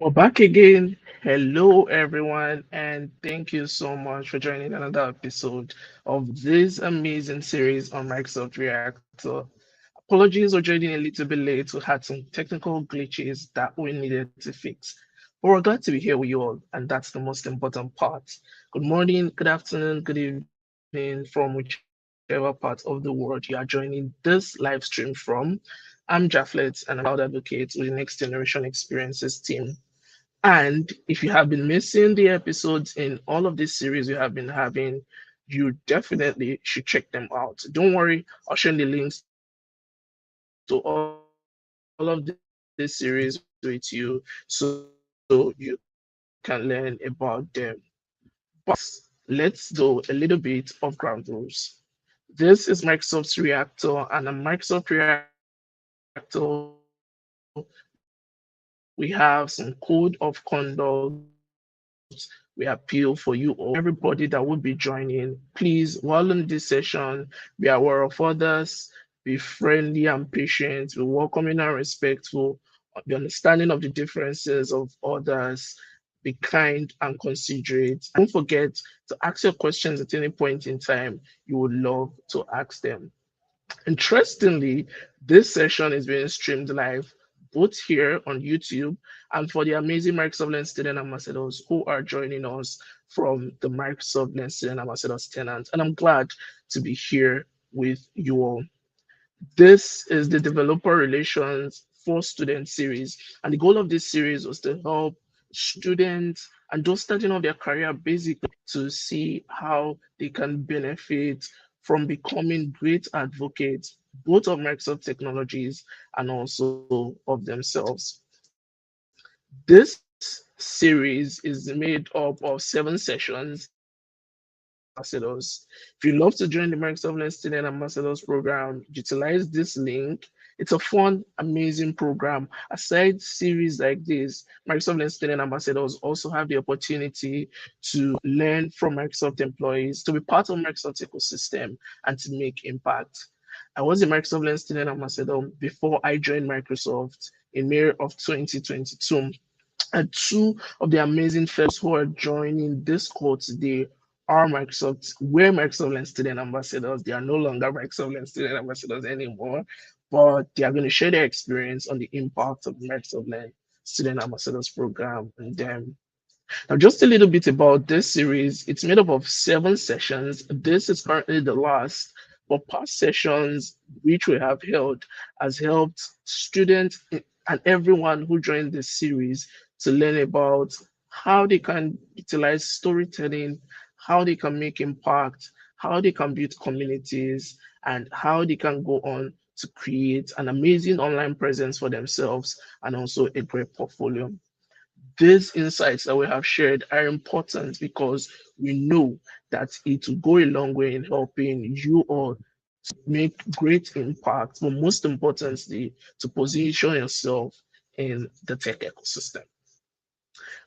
We're back again. Hello, everyone, and thank you so much for joining another episode of this amazing series on Microsoft Reactor. Apologies for joining a little bit late. We had some technical glitches that we needed to fix. But we're glad to be here with you all, and that's the most important part. Good morning, good afternoon, good evening from whichever part of the world you are joining this live stream from. I'm Jafflet, and I'm a cloud advocate with the Next Generation Experiences team. And if you have been missing the episodes in all of this series we have been having, you definitely should check them out. Don't worry, I'll share the links to all of this series with you so you can learn about them. But let's do a little bit of ground rules. This is Microsoft's Reactor, and a Microsoft Reactor, we have some code of conduct. We have people for you all to follow. We appeal for everybody that will be joining. Please, while in this session, be aware of others, be friendly and patient, be welcoming and respectful, be understanding of the differences of others, be kind and considerate, and don't forget to ask your questions at any point in time. You would love to ask them. Interestingly, this session is being streamed live both here on YouTube and for the amazing Microsoft Learn student ambassadors who are joining us from the Microsoft Learn student ambassadors tenant. And I'm glad to be here with you all. This is the Developer Relations for Students series, and the goal of this series was to help students and those starting off their career basically to see how they can benefit from becoming great advocates both of Microsoft technologies and also of themselves. This series is made up of 7 sessions. If you love to join the Microsoft Learn Student Ambassadors program, utilize this link. It's a fun, amazing program. Aside series like this, Microsoft Learn Student Ambassadors also have the opportunity to learn from Microsoft employees, to be part of Microsoft ecosystem, and to make impact. I was a Microsoft Learn Student Ambassador before I joined Microsoft in May of 2022. And two of the amazing fellows who are joining this call today were Microsoft Learn Student Ambassadors. They are no longer Microsoft Learn Student Ambassadors anymore, but they are going to share their experience on the impact of the Microsoft Learn Student Ambassadors program and them. Now, just a little bit about this series. It's made up of 7 sessions. This is currently the last, but past sessions which we have held has helped students and everyone who joined this series to learn about how they can utilize storytelling, how they can make impact, how they can build communities, and how they can go on to create an amazing online presence for themselves and also a great portfolio. These insights that we have shared are important because we know that it will go a long way in helping you all make great impact, but most importantly, to position yourself in the tech ecosystem.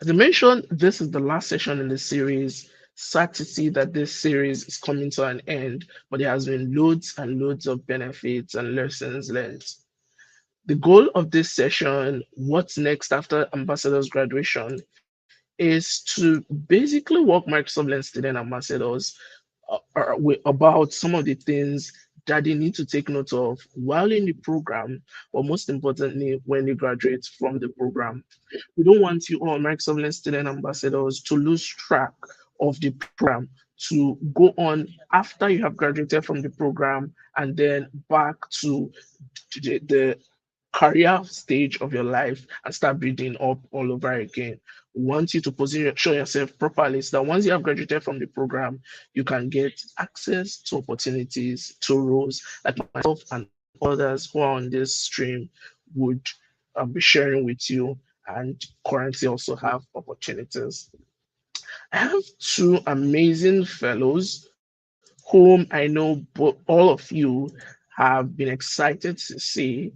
As I mentioned, this is the last session in the series. Sad to see that this series is coming to an end, but there has been loads and loads of benefits and lessons learned. The goal of this session, what's next after ambassador's graduation, is to basically walk Microsoft Learn student ambassadors about some of the things that they need to take note of while in the program, but most importantly, when they graduate from the program. We don't want you all Microsoft Learn student ambassadors to lose track of the program, to go on after you have graduated from the program and then back to the career stage of your life and start building up all over again. We want you to position show yourself properly so that once you have graduated from the program, you can get access to opportunities, to roles like myself and others who are on this stream would be sharing with you and currently also have opportunities. I have two amazing fellows whom I know all of you have been excited to see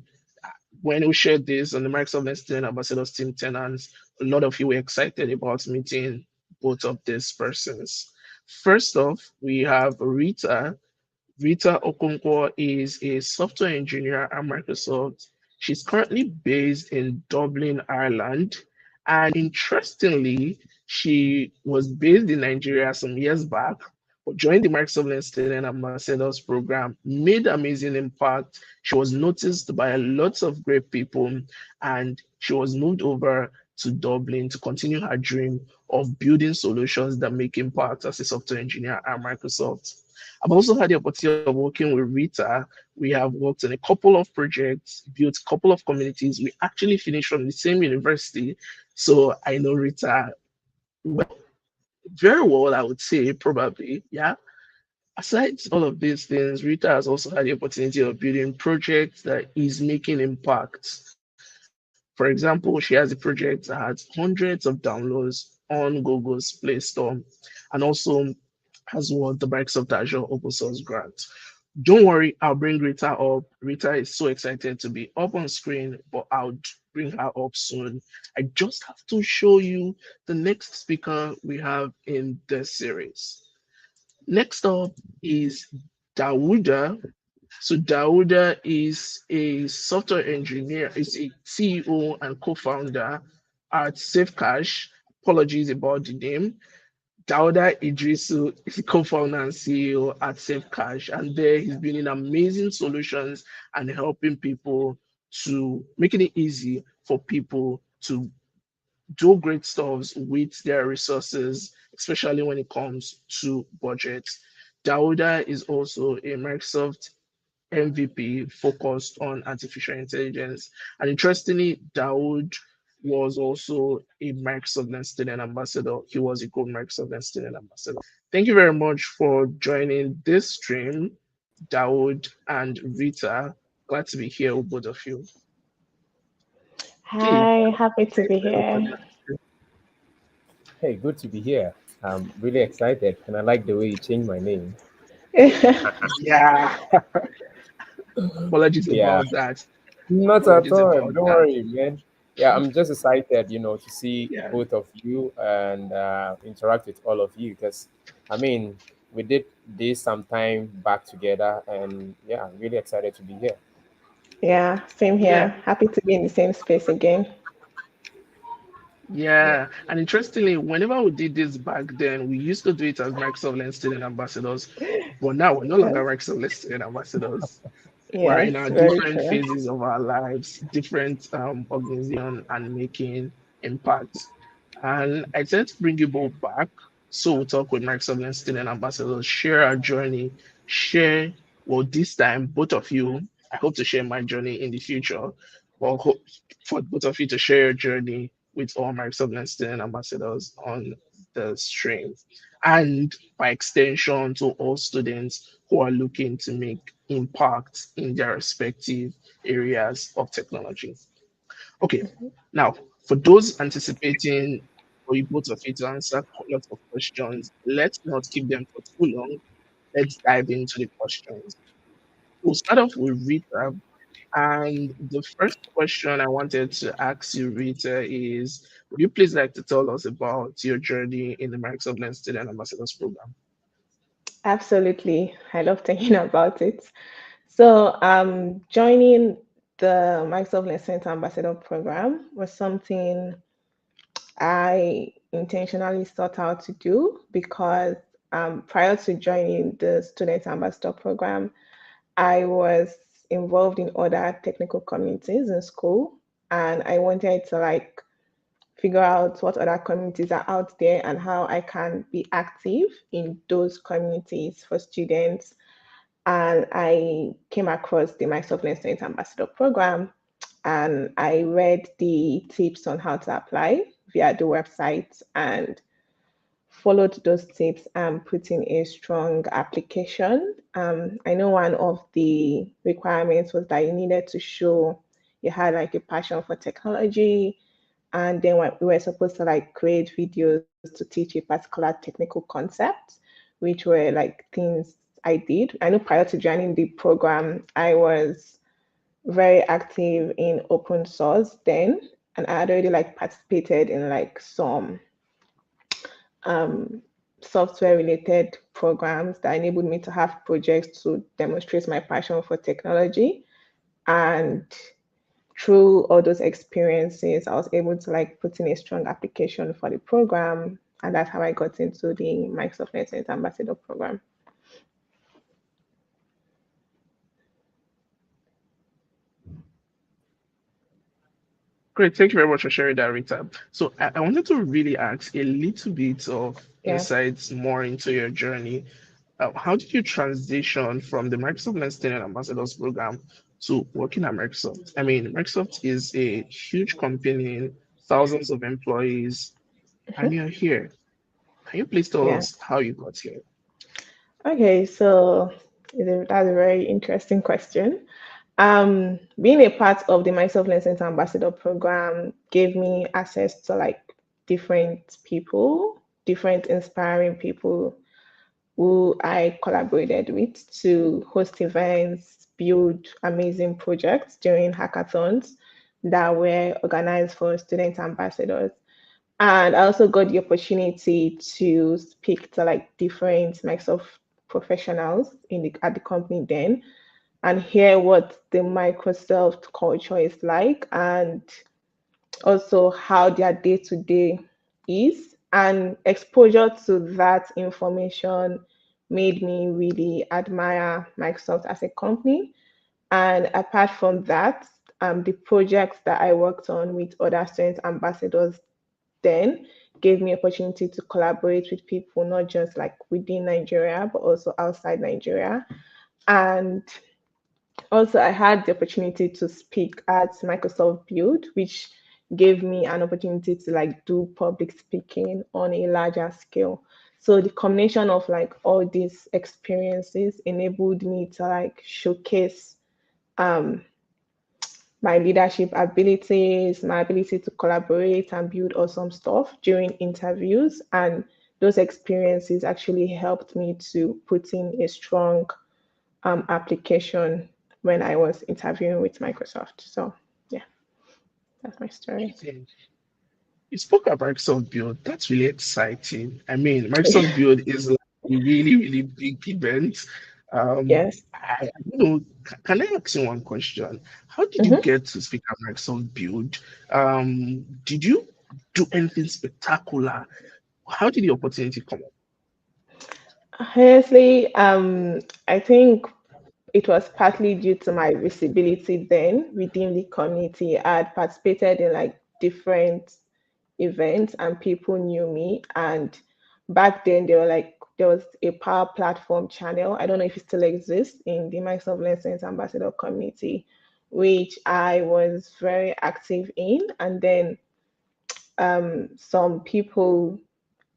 when we shared this on the Microsoft Learn Student Ambassadors Team Tenants. A lot of you were excited about meeting both of these persons. First off, we have Rita. Rita Okonkwo is a software engineer at Microsoft. She's currently based in Dublin, Ireland, And interestingly, she was based in Nigeria some years back, but joined the Microsoft Learn Student Ambassadors program, made amazing impact. She was noticed by a lot of great people, and she was moved over to Dublin to continue her dream of building solutions that make impact as a software engineer at Microsoft. I've also had the opportunity of working with Rita. We have worked on a couple of projects, built a couple of communities. We actually finished from the same university. So I know Rita well, very well, I would say, probably. Yeah. Aside all of these things, Rita has also had the opportunity of building projects that is making impacts. For example, she has a project that has hundreds of downloads on Google's Play Store and also has won the Microsoft Azure Open Source Grant. Don't worry, I'll bring Rita up. Rita is so excited to be up on screen, but I'll bring her up soon. I just have to show you the next speaker we have in this series. Next up is Dawuda. So Dawuda is a software engineer, is a CEO and co-founder at Safecash. Apologies about the name. Dauda Idrisu is the co-founder and CEO at Safecash, and there he's building amazing solutions and helping people to making it easy for people to do great stuff with their resources, especially when it comes to budgets. Dauda is also a Microsoft MVP focused on artificial intelligence. And interestingly, Dawood was also a Microsoft Learn Student Ambassador. He was a good Microsoft Learn Student Ambassador. Thank you very much for joining this stream, Dawood and Rita. Glad to be here with both of you. Please, Hi, happy to take be the here. opportunity. Hey, good to be here. I'm really excited, and I like the way you changed my name. Yeah, apologies Yeah, about that. not at Apologies all. about Don't that. worry, man. Yeah, I'm just excited, to see Yeah. both of you and interact with all of you because, I mean, we did this some time back together, and yeah, I'm really excited to be here. Yeah, same Yeah. here. Happy to be in the same space again. Yeah. Yeah, and interestingly, whenever we did this back then, we used to do it as Microsoft Learn Student Ambassadors, but now we're no longer Yes, Microsoft Learn Student Ambassadors. We're in yes, our very different true. phases of our lives, different organization and making impacts. And I tend to bring you both back. So we'll talk with Microsoft and student ambassadors, share our journey, share, well, this time, both of you, I hope to share my journey in the future. Well, hope for both of you to share your journey with all Microsoft and student ambassadors on the stream. And by extension to all students who are looking to make impact in their respective areas of technology. Okay, now for those anticipating for you both of you to answer lots of questions, let's not keep them for too long. Let's dive into the questions. We'll start off with Rita, and the first question I wanted to ask you, Rita, is would you please like to tell us about your journey in the Microsoft Learn Student Ambassadors Program? Absolutely. I love thinking about it. So, joining the Microsoft Lesson Ambassador program was something I intentionally sought out to do because prior to joining the Student Ambassador program, I was involved in other technical communities in school, and I wanted to figure out what other communities are out there and how I can be active in those communities for students. And I came across the Microsoft Learn Student Ambassador program, and I read the tips on how to apply via the website and followed those tips and put in a strong application. I know one of the requirements was that you needed to show you had a passion for technology, and then we were supposed to create videos to teach a particular technical concept, which were things I did. I know prior to joining the program, I was very active in open source then, and I had already participated in some um, software related programs that enabled me to have projects to demonstrate my passion for technology. And through all those experiences, I was able to like put in a strong application for the program, and that's how I got into the Microsoft Excellence Ambassador program. Great, thank you very much for sharing that, Rita. So I wanted to really ask a little bit of Yeah. insights more into your journey. How did you transition from the Microsoft Learn Student Ambassadors program to working at Microsoft? I mean, Microsoft is a huge company, thousands of employees, and Mhm. you're here. Can you please tell Yeah. us how you got here? Okay, so that's a very interesting question. Being a part of the Microsoft Learn Center Ambassador program gave me access to like different people, different inspiring people who I collaborated with to host events, build amazing projects during hackathons that were organized for student ambassadors. And I also got the opportunity to speak to like different Microsoft professionals at the company then and hear what the Microsoft culture is like and also how their day to day is. And exposure to that information made me really admire Microsoft as a company. And apart from that, the projects that I worked on with other student ambassadors then gave me opportunity to collaborate with people not just like within Nigeria but also outside Nigeria. And also, I had the opportunity to speak at Microsoft Build, which gave me an opportunity to like do public speaking on a larger scale. So the combination of like all these experiences enabled me to like showcase um, my leadership abilities, my ability to collaborate and build awesome stuff during interviews. And those experiences actually helped me to put in a strong application when I was interviewing with Microsoft. So yeah, that's my story. Amazing. You spoke about Microsoft Build. That's really exciting. I mean, Microsoft Build is like a really, really big event. Yes. I don't know. Can I ask you one question? How did you Mhm. get to speak at Microsoft Build? Did you do anything spectacular? How did the opportunity come up? Honestly, I think it was partly due to my visibility then within the community. I had participated in like different events and people knew me. And back then, there was a Power Platform channel. I don't know if it still exists in the Microsoft Lessons Ambassador community, which I was very active in. And then some people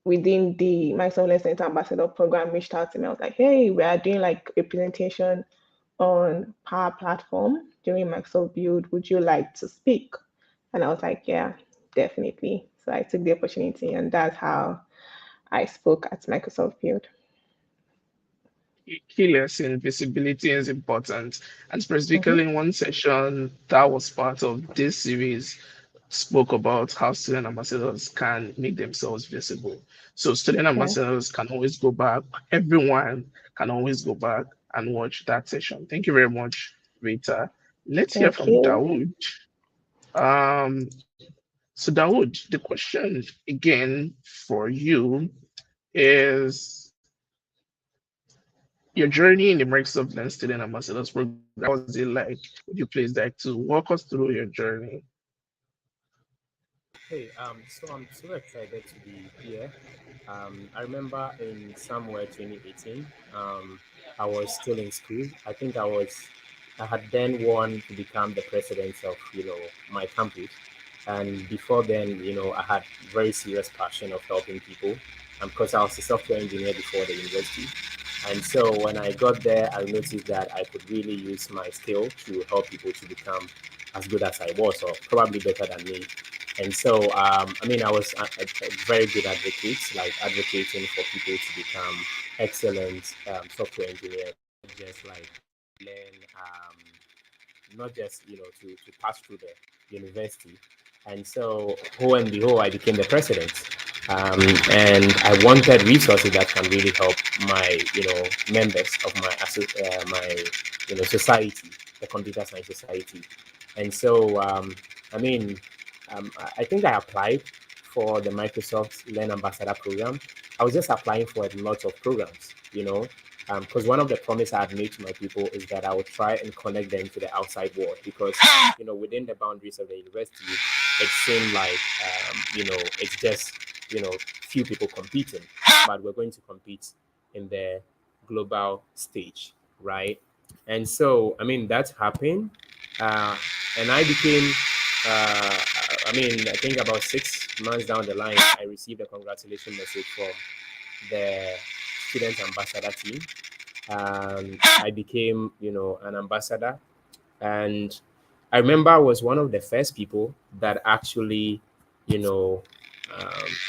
within the Microsoft Lessons Ambassador program reached out to me. I was like, hey, we are doing like a presentation on Power Platform during Microsoft Build. Would you like to speak? And I was like, yeah, definitely. So I took the opportunity, and that's how I spoke at Microsoft Build. Key lesson, visibility is important. And specifically Mhm. in one session that was part of this series, spoke about how student ambassadors can make themselves visible. So student Yeah, ambassadors can always go back, everyone can always go back and watch that session. Thank you very much, Rita. Let's hear thank from you. Dawood. So Dawood, the question again for you is your journey in the Microsoft Learn Student Ambassadors program. How was it like? Would you please like to walk us through your journey? Hey, so I'm so excited to be here. I remember in somewhere 2018, I was still in school. I had then won to become the president of, my campus. And before then, I had very serious passion of helping people. Because I was a software engineer before the university. And so when I got there, I noticed that I could really use my skill to help people to become as good as I was, or probably better than me. And so, I was a very good advocate, like advocating for people to become excellent software engineers, not just like learn, not just to pass through the university. And so, lo and behold, I became the president, and I wanted resources that can really help my members of my society, the computer science society. And so, I mean, I think I applied for the Microsoft Learn Ambassador program. I was just applying for a lot of programs, because one of the promise I had made to my people is that I would try and connect them to the outside world because, within the boundaries of the university, it seemed like, it's just, few people competing, but we're going to compete in the global stage, right? And so, I mean, that happened. Uh, and I became, I think about 6 months down the line, I received a congratulation message from the student ambassador team. I became, an ambassador. And I remember I was one of the first people that actually, you know,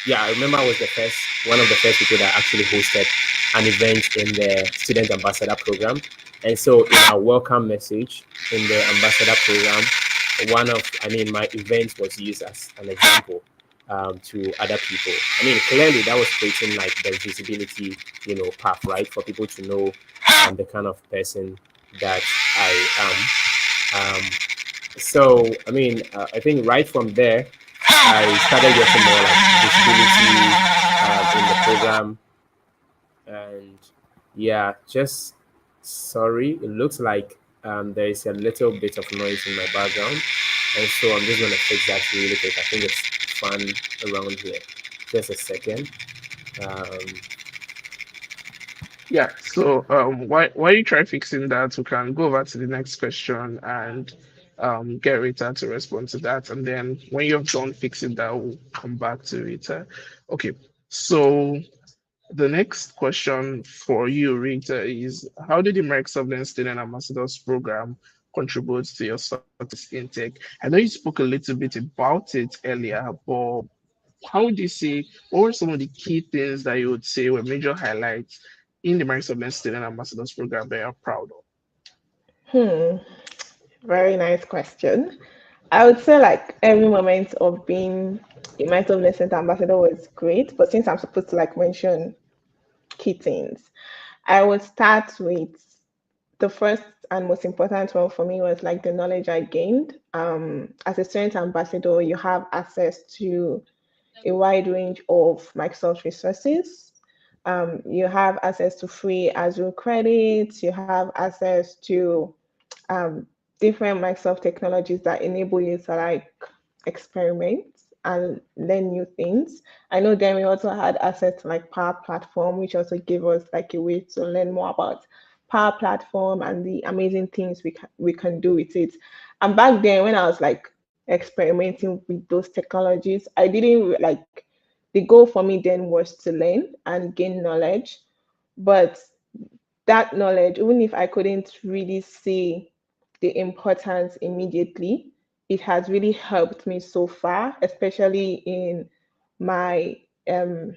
yeah, I remember I was one of the first people that actually hosted an event in the student ambassador program. And so in our welcome message in the ambassador program, my event was used as an example to other people. I mean, clearly that was creating like the visibility, path, right, for people to know the kind of person that I am. So, I mean, I think right from there, I started getting more like visibility in the program. And yeah, just sorry, it looks like there is a little bit of noise in my background. And so I'm just going to fix that really quick. I think it's fun around here. Just a second. Um, Yeah, so while you try fixing that, we can go over to the next question and get Rita to respond to that. And then when you've done fixing that, we'll come back to Rita. Okay, so the next question for you, Rita, is how did the Microsoft Student Ambassadors Program contribute to your success intake? I know you spoke a little bit about it earlier, but how would you say, what were some of the key things that you would say were major highlights in the Microsoft Student Ambassadors Program that you're proud of? Hmm, very nice question. I would say like every moment of being a mental Center ambassador was great, but since I'm supposed to like mention key things, I would start with the first and most important one for me was like the knowledge I gained. As a student ambassador, you have access to a wide range of Microsoft resources. You have access to free Azure credits. You have access to um, different Microsoft technologies that enable you to like experiment and learn new things. I know then we also had access to like Power Platform, which also gave us like a way to learn more about Power Platform and the amazing things we can do with it. And back then, when I was like experimenting with those technologies, I didn't like the goal for me then was to learn and gain knowledge, but that knowledge, even if I couldn't really see the importance immediately, it has really helped me so far, especially in my um,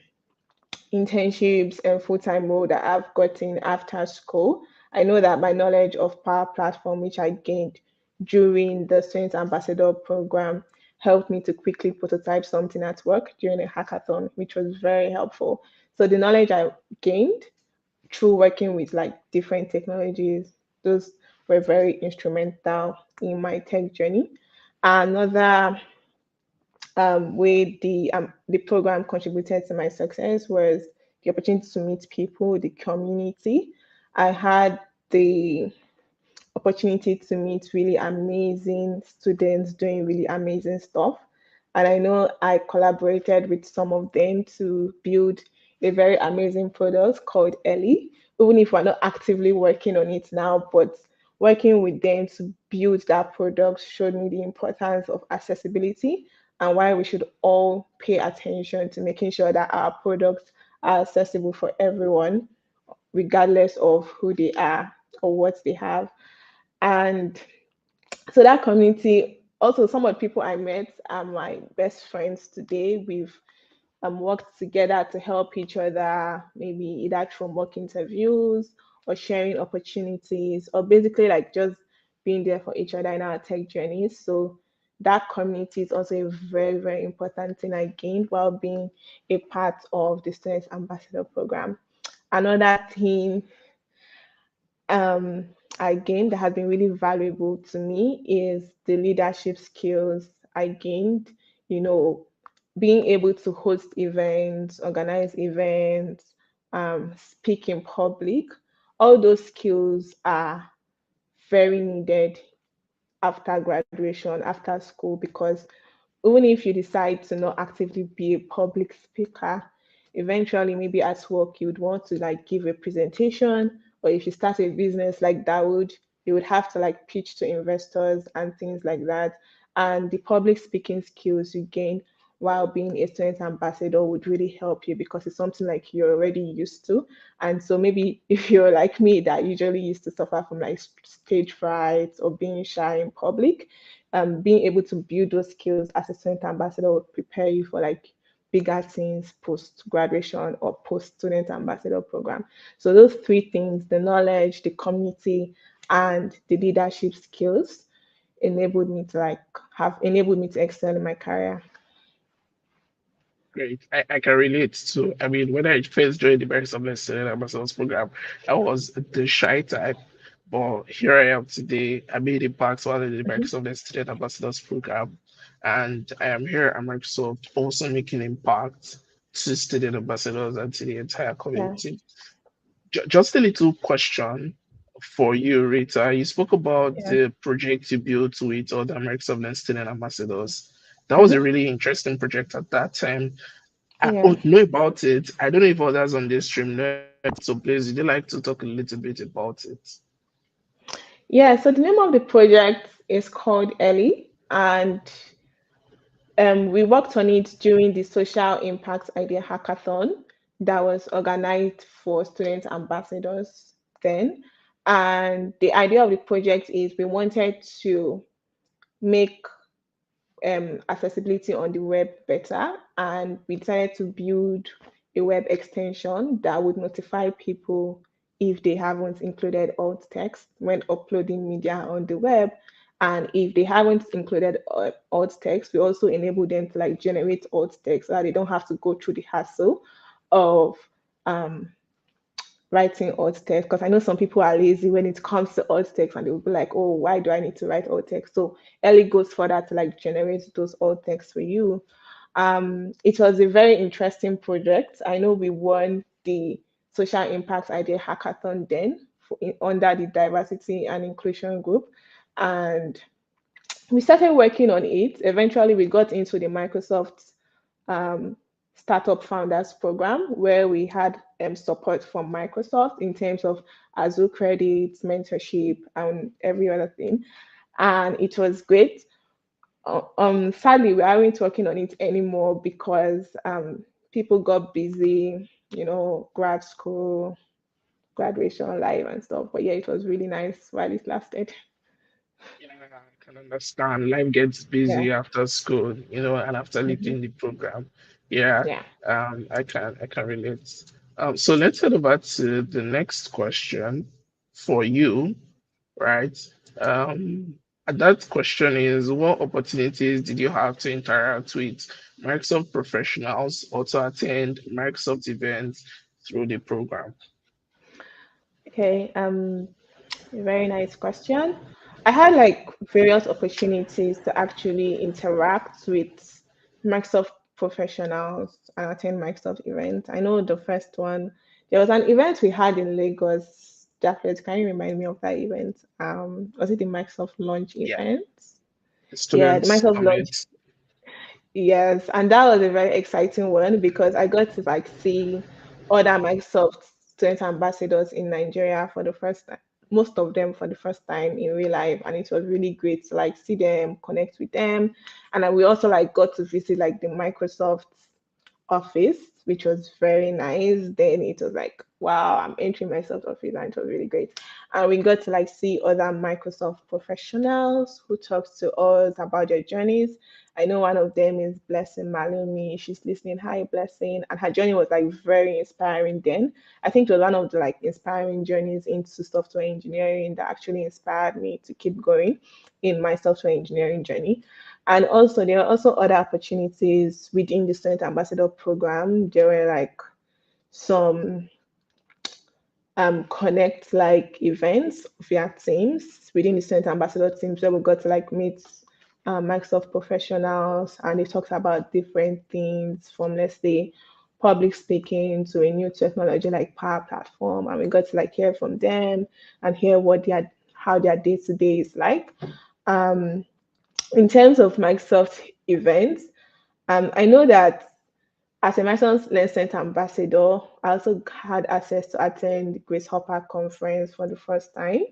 internships and full-time role that I've gotten after school. I know that my knowledge of Power Platform, which I gained during the Student Ambassador program, helped me to quickly prototype something at work during a hackathon, which was very helpful. So the knowledge I gained through working with like different technologies, those were very instrumental in my tech journey. Another way the program contributed to my success was the opportunity to meet people, the community. I had the opportunity to meet really amazing students doing really amazing stuff. And I know I collaborated with some of them to build a very amazing product called Ellie, even if we're not actively working on it now, but working with them to build that product showed me the importance of accessibility and why we should all pay attention to making sure that our products are accessible for everyone, regardless of who they are or what they have. And so that community, also some of the people I met are my best friends today. We've worked together to help each other, maybe either through mock interviews or sharing opportunities, or basically like just being there for each other in our tech journeys. So that community is also a very, very important thing I gained while being a part of the Students Ambassador Program. Another thing I gained that has been really valuable to me is the leadership skills I gained, you know, being able to host events, organize events, speak in public. All those skills are very needed after graduation, after school, because even if you decide to not actively be a public speaker, eventually maybe at work you would want to like give a presentation, or if you start a business like that would you would have to like pitch to investors and things like that. And the public speaking skills you gain while being a student ambassador would really help you because it's something like you're already used to. And so maybe if you're like me that usually used to suffer from like stage fright or being shy in public, being able to build those skills as a student ambassador will prepare you for like bigger things post graduation or post student ambassador program. So those three things, the knowledge, the community, and the leadership skills enabled me to excel in my career. Great. I can relate to. I mean, when I first joined the Banks of Student Ambassadors program, I was the shy type. But here I am today. I made impact while in the Mhm. Banks of Student Ambassadors program. And I am here at Microsoft also making impact to student ambassadors and to the entire Yeah, community. Just a little question for you, Rita. You spoke about yeah, the project you built with other Microsoft student ambassadors. That was a hmm, really interesting project at that time. I yeah, don't know about it. I don't know if others on this stream know about it. So please, would you like to talk a little bit about it? yeah. So the name of the project is called Ellie, and we worked on it during the Social Impact Idea Hackathon that was organized for student ambassadors then. And the idea of the project is we wanted to make accessibility on the web better, and we decided to build a web extension that would notify people if they haven't included alt text when uploading media on the web. And if they haven't included alt text, we also enable them to like generate alt text so that they don't have to go through the hassle of um, writing alt text, because I know some people are lazy when it comes to alt text and they'll be like, oh, why do I need to write alt text? So Ellie goes further to like generate those alt texts for you. It was a very interesting project. I know we won the Social Impact Idea Hackathon then under the diversity and inclusion group. And we started working on it. Eventually, we got into the Microsoft um, Startup Founders Program, where we had support from Microsoft in terms of Azure credits, mentorship, and every other thing. And it was great. Sadly, we aren't working on it anymore because people got busy, grad school, graduation, life, and stuff. But yeah, it was really nice while it lasted. Yeah, I can understand. Life gets Yeah, busy after school, and after hmm, leaving the program. Yeah, yeah. I can relate. So let's head over to the next question for you, right? Um, and that question is, what opportunities did you have to interact with Microsoft professionals or to attend Microsoft events through the program? Okay. A very nice question. I had like various opportunities to actually interact with Microsoft professionals and attend Microsoft events. I know the first one, there was an event we had in Lagos. Japheth, can you remind me of that event? Was it the Microsoft launch Yeah, event? the Yeah, the students Microsoft launch. summit. Yes, and that was a very exciting one because I got to like see other Microsoft student ambassadors in Nigeria for the first time, most of them for the first time in real life, and it was really great to like see them, connect with them, and then we also like got to visit like the Microsoft office, which was very nice. Then it was like, wow, I'm entering Microsoft office, and it was really great. And we got to like see other Microsoft professionals who talked to us about their journeys. I know one of them is Blessing Malumi. She's listening. Hi, Blessing. And her journey was like very inspiring then. I think it was one of the like inspiring journeys into software engineering that actually inspired me to keep going in my software engineering journey. And also, there are also other opportunities within the Student Ambassador program. There were like some connect like events via teams within the student ambassador teams where we got to like meet Microsoft professionals, and they talked about different things from, let's say, public speaking to a new technology like Power Platform, and we got to like hear from them and hear what their how their day to day is like. Um, in terms of Microsoft events, I know that as a Microsoft Learn Center ambassador, I also had access to attend the Grace Hopper conference for the first time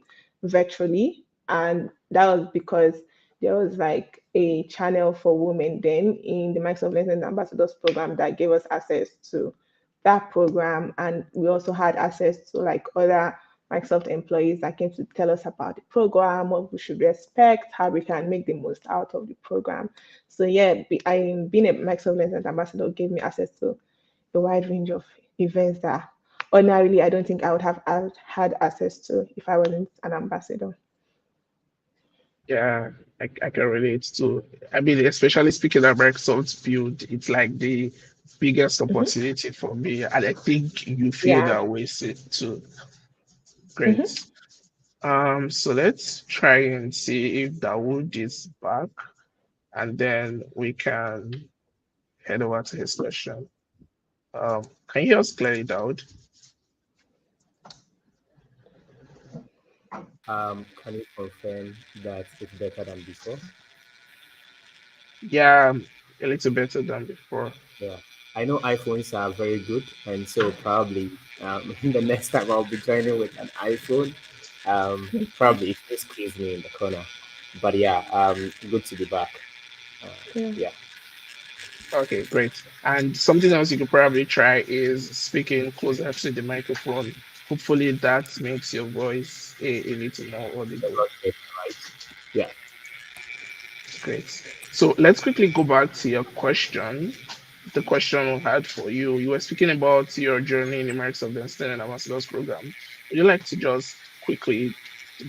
virtually. And that was because there was like a channel for women then in the Microsoft Learn Center ambassadors program that gave us access to that program. And we also had access to like other Microsoft employees that came to tell us about the program, what we should expect, how we can make the most out of the program. So yeah, being a Microsoft Lens ambassador gave me access to a wide range of events that ordinarily I don't think I would have had access to if I wasn't an ambassador. Yeah, I can relate to. I mean, especially speaking of Microsoft field, it's like the biggest Hmm. opportunity for me, and I think you feel Yeah. that way too. Hmm. Great. So let's try and see if Dawood is back, and then we can head over to his question. Can you hear us clearly, Dawood? Can you confirm that it's better than before? Yeah, a little better than before. Yeah, I know iPhones are very good, and so probably the next time I'll be joining with an iPhone, probably it will squeeze me in the corner. But yeah, good to be back. Uh, Yeah. yeah, Okay, great. And something else you could probably try is speaking closer to the microphone. Hopefully that makes your voice a little more a audible. lot better, right? Yeah. Great. So let's quickly go back to your question. The question we had for you. You were speaking about your journey in the Microsoft Instant and Ambassadors program. Would you like to just quickly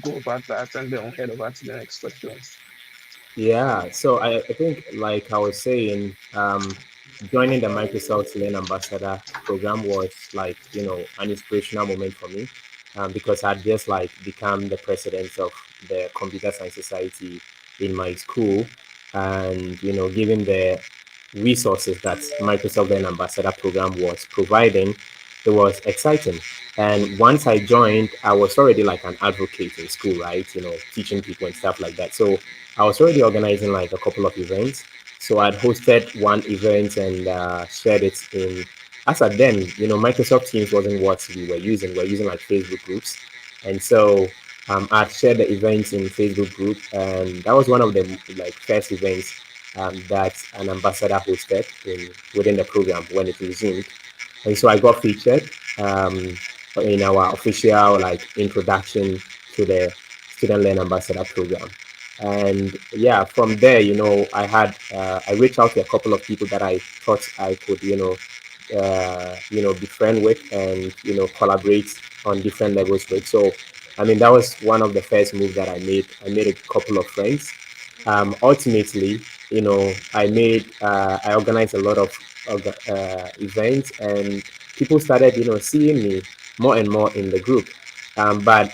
go over that and then we'll head over to the next questions? Yeah, so I think, like I was saying, joining the Microsoft Learn Ambassador program was like, an inspirational moment for me, because I'd just like become the president of the Computer Science Society in my school, and given the resources that Microsoft Learn Ambassador program was providing, it was exciting. And once I joined, I was already like an advocate in school, right? Teaching people and stuff like that. So I was already organizing like a couple of events. So I'd hosted one event and shared it in. As at then, Microsoft Teams wasn't what we were using. We were using like Facebook groups, and so I shared the events in Facebook group, and that was one of the like first events that an ambassador hosted within the program when it resumed. And so I got featured um, in our official like introduction to the Student Learn Ambassador program. And yeah, from there, I reached out to a couple of people that I thought I could, befriend with and collaborate on different levels with. So, I mean, that was one of the first moves that I made. I made a couple of friends. Ultimately, I organized a lot of events, and people started, seeing me more and more in the group. But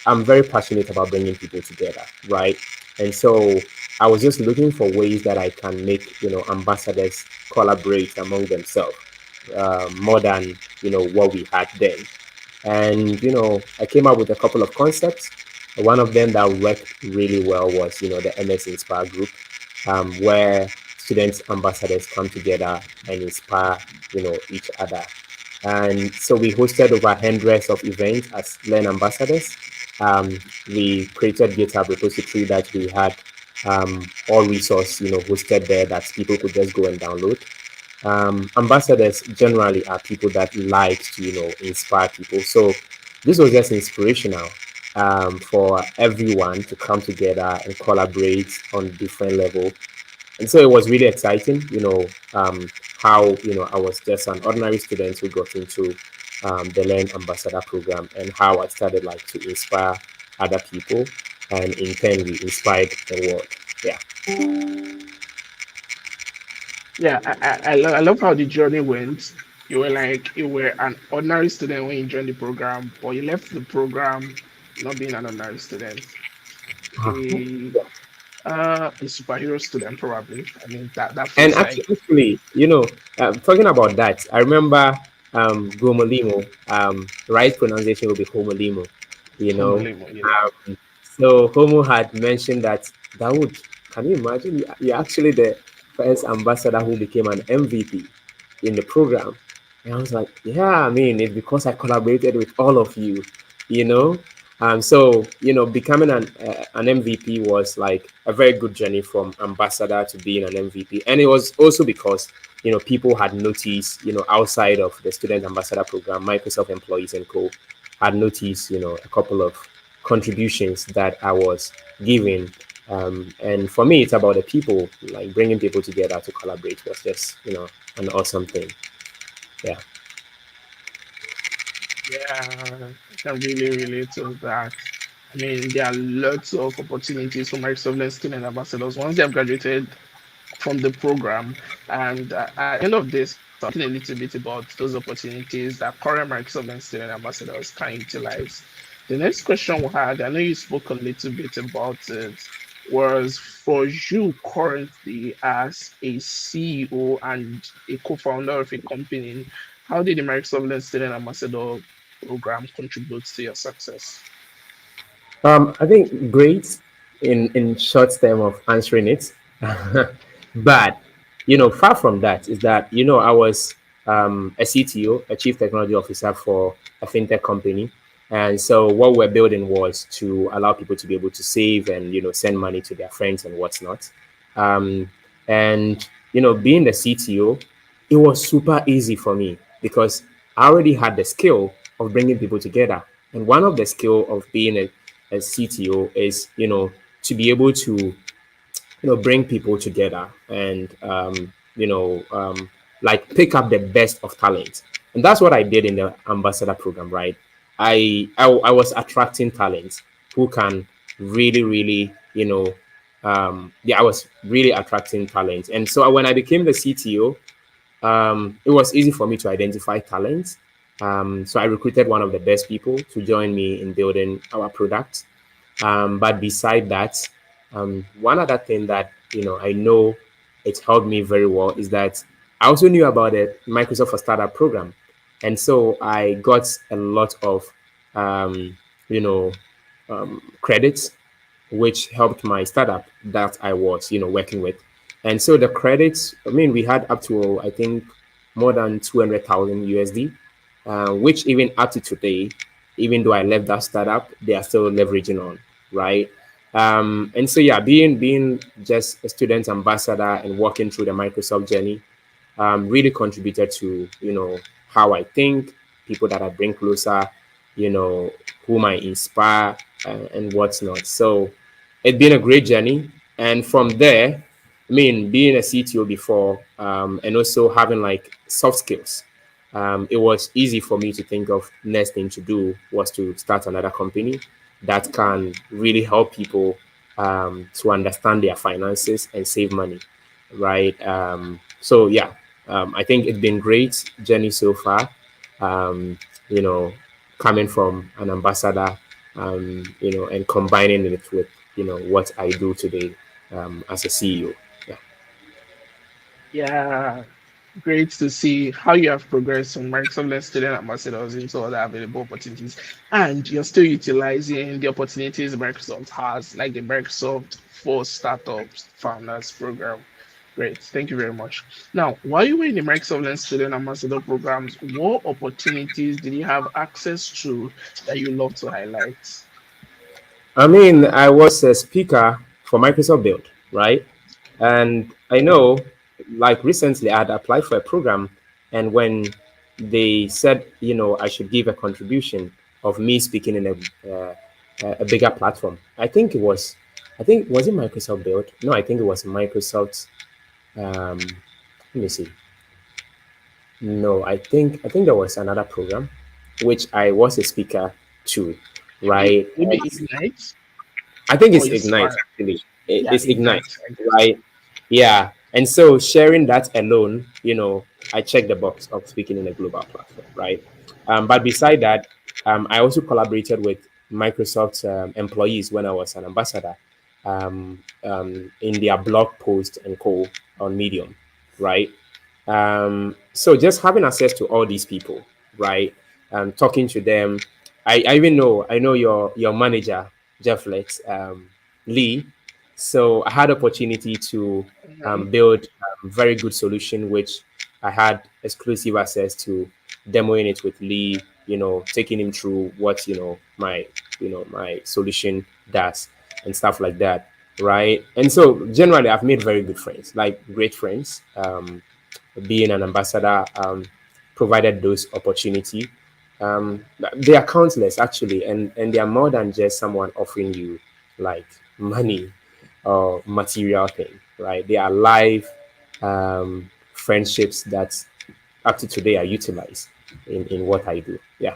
I'm very passionate about bringing people together, right? And so I was just looking for ways that I can make, ambassadors collaborate among themselves, more than, what we had then. And, I came up with a couple of concepts. One of them that worked really well was, the MS Inspire group, where students ambassadors come together and inspire, each other. And so we hosted over hundreds of events as Learn ambassadors. We created GitHub repository that we had all resource, hosted there that people could just go and download. Ambassadors generally are people that like to, inspire people. So this was just inspirational for everyone to come together and collaborate on different level. And so it was really exciting, how, I was just an ordinary student who got into the Learn Ambassador program, and how I started like to inspire other people, and in turn we inspired the world. Yeah. Yeah, I love how the journey went. You were an ordinary student when you joined the program, but you left the program not being an ordinary student, a a superhero student probably. I mean that And feels like actually, talking about that, I remember Gomolimo, right pronunciation will be Homolimo, you know. Homolimo, yeah. So Homo had mentioned that, Dawood, can you imagine? You're actually the first ambassador who became an MVP in the program. And I was like, yeah, I mean, it's because I collaborated with all of you, you know. So becoming an MVP was like a very good journey from ambassador to being an MVP, and it was also because people had noticed, outside of the student ambassador program, Microsoft employees and co had noticed, a couple of contributions that I was giving. And for me, it's about the people, like bringing people together to collaborate was just, an awesome thing. Yeah. Yeah, I can really relate to that. I mean, there are lots of opportunities for Microsoft student ambassadors once they have graduated from the program. And at the end of this, I'll talk a little bit about those opportunities that current Microsoft student ambassadors can utilize. The next question we had, I know you spoke a little bit about it, was for you currently as a CEO and a co-founder of a company, how did the Microsoft student ambassador program contribute to your success? I think great in short term of answering it, but far from that is that I was a CTO, a chief technology officer for a fintech company, and so what we're building was to allow people to be able to save and send money to their friends and what's not. Um, and being the CTO, it was super easy for me because I already had the skill of bringing people together, and one of the skill of being a CTO is to be able to bring people together and like pick up the best of talent, and that's what I did in the ambassador program, right? I was attracting talent who can really yeah, I was really attracting talent, and so when I became the CTO, it was easy for me to identify talent. So I recruited one of the best people to join me in building our product. But beside that, one other thing that I know it helped me very well is that I also knew about the Microsoft for Startup program, and so I got a lot of um, you know credits, which helped my startup that I was, working with. And so the credits, I mean, we had up to, I think, more than 200,000 USD, which even up to today, even though I left that startup, they are still leveraging on, right? And so yeah, being just a student ambassador and walking through the Microsoft journey, really contributed to how I think, people that I bring closer, whom I inspire, and what's not. So it's been a great journey, and from there, I mean, being a CTO before, and also having like soft skills, it was easy for me to think of next thing to do was to start another company that can really help people to understand their finances and save money, right? So yeah, I think it's been great journey so far. Um, you know, coming from an ambassador, and combining it with what I do today as a CEO. Yeah. Yeah, great to see how you have progressed from Microsoft student ambassadors into other available opportunities, and you're still utilizing the opportunities Microsoft has, like the Microsoft for Startups Founders Program. Great, thank you very much. Now, while you were in the Microsoft student ambassador programs, what opportunities did you have access to that you love to highlight? I mean, I was a speaker for Microsoft Build, right? And I know, like recently, I had applied for a program, and when they said, I should give a contribution of me speaking in a bigger platform, was it Microsoft Build? No, I think it was Microsoft. Let me see. No, I think there was another program which I was a speaker to, right? Maybe Ignite I think or it's Ignite Inspire? actually. Yeah, It's Ignite, Ignite, I guess. right? Yeah. And so sharing that alone, I check the box of speaking in a global platform, right? But beside that, I also collaborated with Microsoft employees when I was an ambassador in their blog post and co on Medium, right? So just having access to all these people, right? Talking to them. I even I know your manager, Jeff Lex, Lee. So I had opportunity to Mhm. build very good solution, which I had exclusive access to demoing it with Lee, taking him through what, my solution does and stuff like that. Right. And so generally I've made very good friends, like great friends. Being an ambassador provided those opportunity. They are countless actually, and they are more than just someone offering you like money or material thing, right? They are live friendships that up to today are utilized in what I do. Yeah.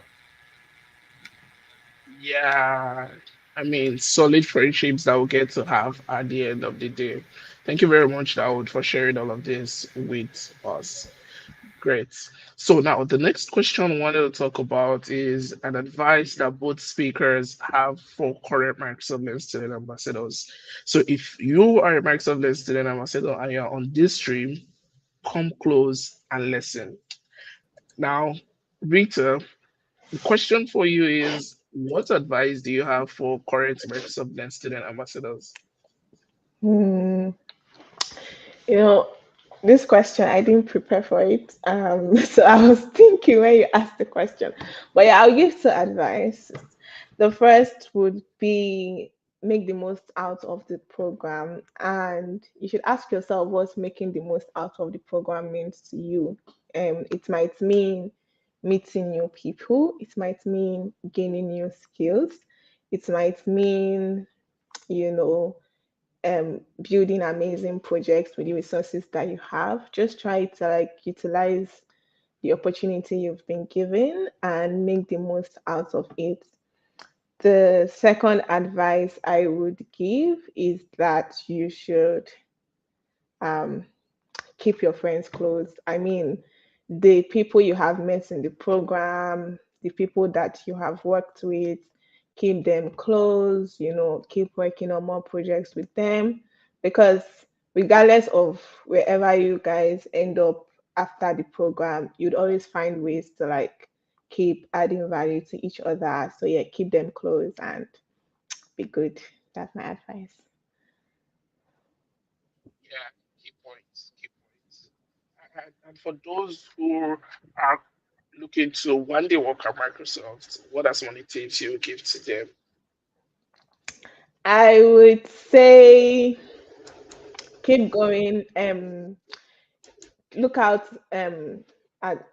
Yeah, I mean, solid friendships that we'll get to have at the end of the day. Thank you very much, Dawood, for sharing all of this with us. Great. So now the next question I wanted to talk about is an advice that both speakers have for current Microsoft Learn student ambassadors. So if you are a Microsoft Learn student ambassador and you're on this stream, come close and listen. Now, Rita, the question for you is, what advice do you have for current Microsoft Learn student ambassadors? Hmm. You know, this question, I didn't prepare for it. So I was thinking when you asked the question. But yeah, I'll give two advice. The first would be make the most out of the program. And you should ask yourself what's making the most out of the program means to you. It might mean meeting new people, it might mean gaining new skills, it might mean, you know, building amazing projects with the resources that you have. Just try to like utilize the opportunity you've been given and make the most out of it. The second advice I would give is that you should um, keep your friends close. I mean, the people you have met in the program, the people that you have worked with, keep them close, keep working on more projects with them because regardless of wherever you guys end up after the program, you'd always find ways to like keep adding value to each other. So yeah, keep them close and be good. That's my advice. Yeah, key points, key points. And for those who are looking to one day work at Microsoft, what are some of the tips you would give to them? I would say keep going. Look out.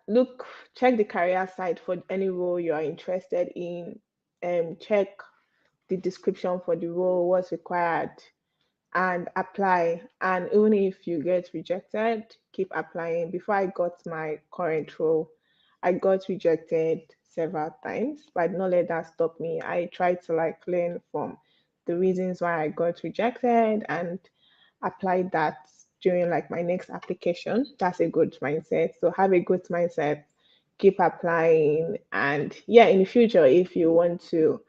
Look, check the career site for any role you are interested in. Check the description for the role, what's required, and apply. And even if you get rejected, keep applying. Before I got my current role, I got rejected several times, but I did not let that stop me. I tried to like learn from the reasons why I got rejected and apply that during like my next application. That's a good mindset. So have a good mindset, keep applying, and yeah, in the future, if you want to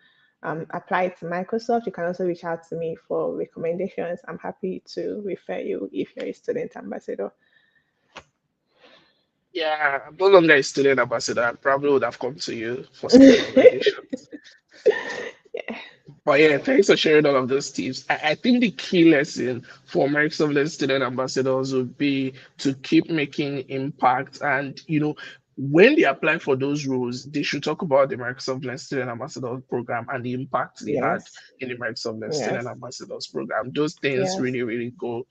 apply to Microsoft, you can also reach out to me for recommendations. I'm happy to refer you if you're a student ambassador. Yeah, I'm no longer a student ambassador. I probably would have come to you for some recommendations. Yeah. But yeah, thanks for sharing all of those tips. I think the key lesson for Microsoft Learn student ambassadors would be to keep making impact. And, when they apply for those roles, they should talk about the Microsoft Learn student ambassador program and the impact they had Yes. in the Microsoft Learn student Yes. ambassadors program. Those things Yes. really, really go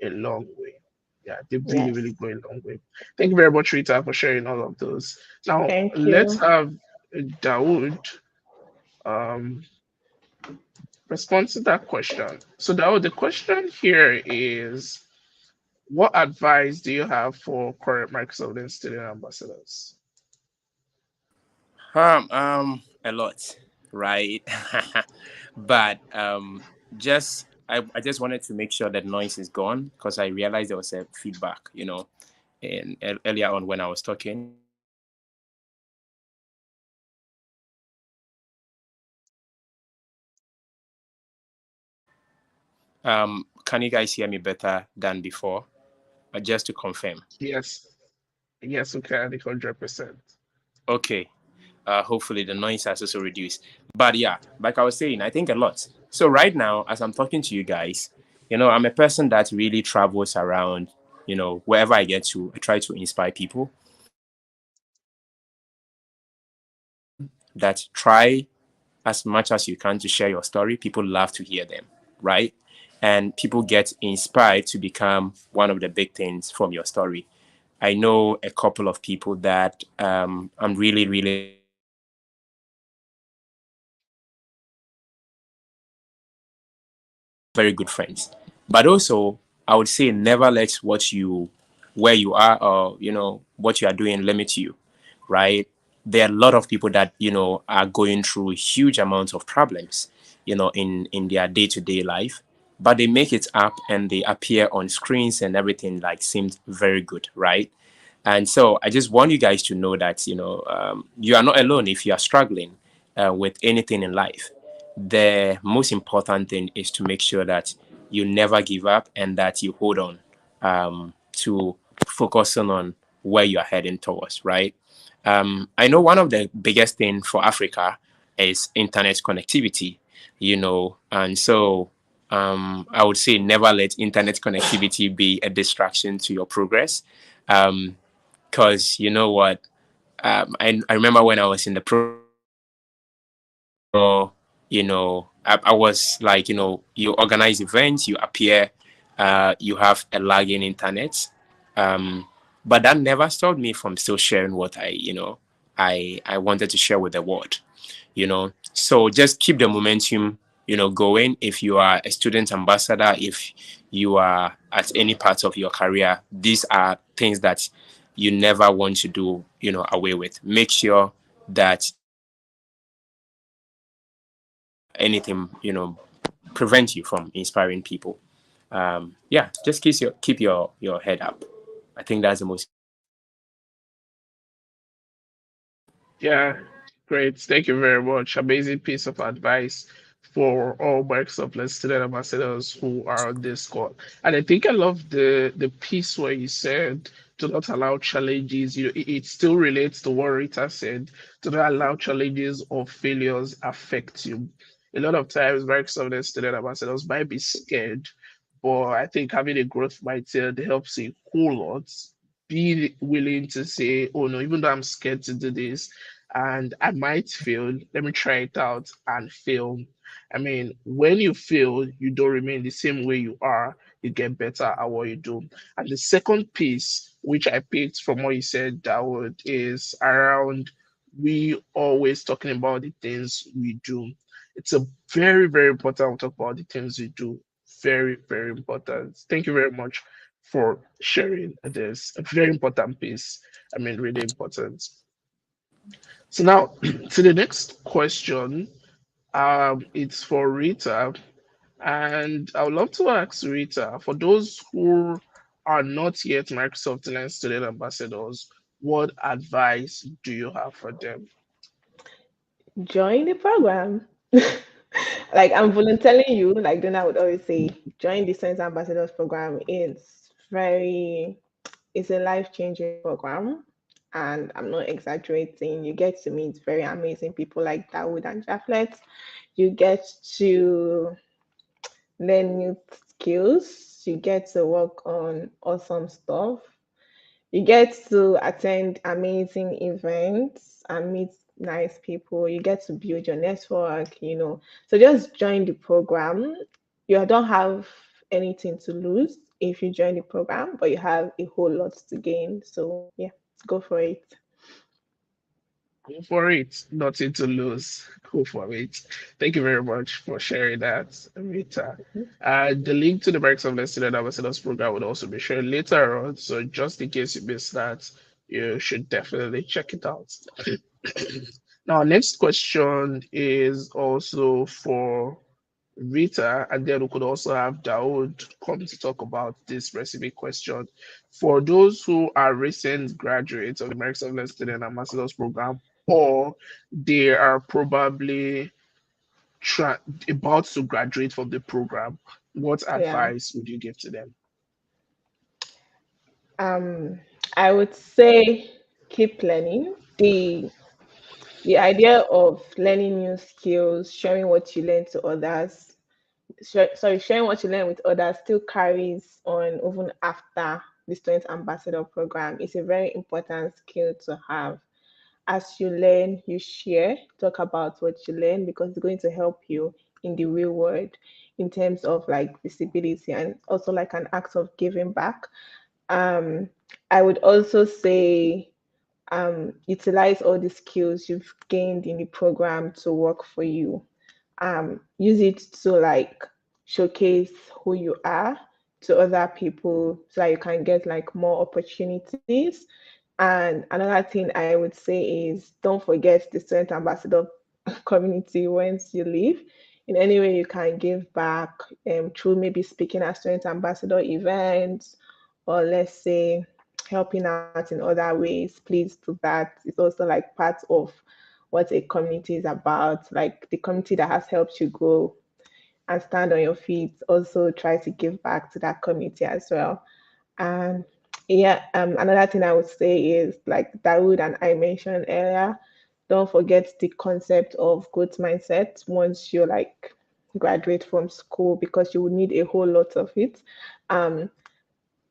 a long way. Yeah, they really, Yes. really go a long way. Thank you very much, Rita, for sharing all of those. Now, Thank let's you. have Dawood. Um, Respond to that question. So now the question here is, what advice do you have for current Microsoft and student ambassadors? A lot, right? But just I just wanted to make sure that noise is gone because I realized there was a feedback, and earlier on when I was talking. Can you guys hear me better than before? Just to confirm. Yes, yes, we can, 100%. Okay. Hopefully the noise has also reduced. But yeah, like I was saying, I think a lot. So right now, as I'm talking to you guys, I'm a person that really travels around. Wherever I get to, I try to inspire people. That try as much as you can to share your story. People love to hear them, right? And people get inspired to become one of the big things from your story. I know a couple of people that I'm really, really very good friends. But also, I would say never let where you are, or what you are doing limit you, right? There are a lot of people that are going through huge amounts of problems, in their day to day life, but they make it up and they appear on screens and everything like seems very good, right? And so I just want you guys to know that you are not alone if you are struggling with anything in life. The most important thing is to make sure that you never give up and that you hold on to focusing on where you are heading towards, right? I know one of the biggest thing for Africa is internet connectivity, and so I would say never let internet connectivity be a distraction to your progress. Because you know what, I remember when I was in the so, I was like, you organize events, you appear, you have a lagging internet. Um, but that never stopped me from still sharing what I wanted to share with the world, So just keep the momentum, going. If you are a student ambassador, if you are at any part of your career, these are things that you never want to do, away with. Make sure that anything prevent you from inspiring people. Yeah, just keep your head up. I think that's the most. Yeah, great. Thank you very much. Amazing piece of advice for all Microsoft student ambassadors who are on this call. And I think I love the piece where you said do not allow challenges. It still relates to what Rita said. Do not allow challenges or failures affect you. A lot of times, Microsoft student ambassadors might be scared, but I think having a growth mindset helps a whole lot. Be willing to say, oh no, even though I'm scared to do this, and I might fail. Let me try it out and fail. I mean, when you fail, you don't remain the same way you are. You get better at what you do. And the second piece, which I picked from what you said, Dawood, is around we always talking about the things we do. It's a very, very important to talk about the things we do. Very, very important. Thank you very much for sharing this. A very important piece. I mean, really important. So now to the next question. It's for Rita, and I would love to ask Rita, for those who are not yet Microsoft Talent Student Ambassadors, what advice do you have for them? Join the program. Like I'm volunteering you, like Donna would always say, join the Science Ambassadors program. It's a life-changing program. And I'm not exaggerating. You get to meet very amazing people like Dawood and Jaflet. You get to learn new skills. You get to work on awesome stuff. You get to attend amazing events and meet nice people. You get to build your network. So just join the program. You don't have anything to lose if you join the program, but you have a whole lot to gain. So yeah, go for it. Go for it. Nothing to lose. Go for it. Thank you very much for sharing that, Rita. The link to the Microsoft Student Ambassadors program would also be shared later on. So just in case you missed that, you should definitely check it out. Now, next question is also for Rita, and then we could also have Dawood come to talk about this specific question. For those who are recent graduates of the Microsoft Student Ambassadors Program, or they are probably tra- about to graduate from the program, what Yeah. advice would you give to them? Um, I would say keep learning. The idea of learning new skills, sharing what you learn to others, sharing what you learn with others still carries on even after the student ambassador program. It's a very important skill to have. As you learn, you share, talk about what you learn because it's going to help you in the real world in terms of like visibility and also like an act of giving back. Um, I would also say utilize all the skills you've gained in the program to work for you. Use it to like showcase who you are to other people so that you can get like more opportunities. And another thing I would say is don't forget the student ambassador community once you leave. In any way you can give back through maybe speaking at student ambassador events, or let's say helping out in other ways. Please do that. It's also like part of what a community is about. Like the community that has helped you grow and stand on your feet, also try to give back to that community as well. And yeah, another thing I would say is like Dawood and I mentioned earlier, don't forget the concept of growth mindset once you like graduate from school because you will need a whole lot of it. Um,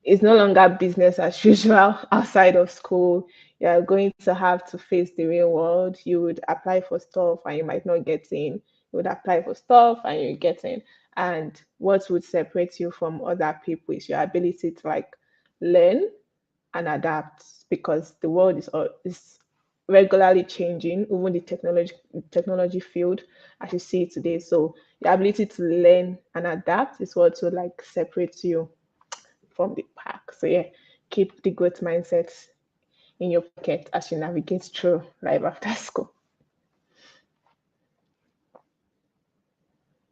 it's no longer business as usual outside of school. You're going to have to face the real world. You would apply for stuff and you might not get in. You would apply for stuff and you get in. And what would separate you from other people is your ability to like learn and adapt because the world is regularly changing, even the technology field as you see it today. So the ability to learn and adapt is what will like separate you from the pack. So yeah, keep the growth mindset in your pocket as you navigate through life after school.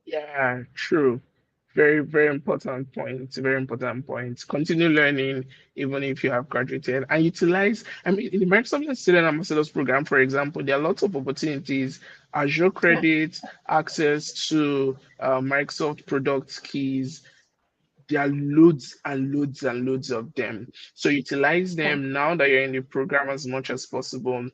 Yeah, true. Very, very important point. Very important point. Continue learning even if you have graduated and utilize. I mean, in the Microsoft Student Ambassadors Program, for example, there are lots of opportunities, Azure Yeah, credits, access to Microsoft product keys. There are loads and loads and loads of them. So utilize yeah, them now that you're in the program as much as possible.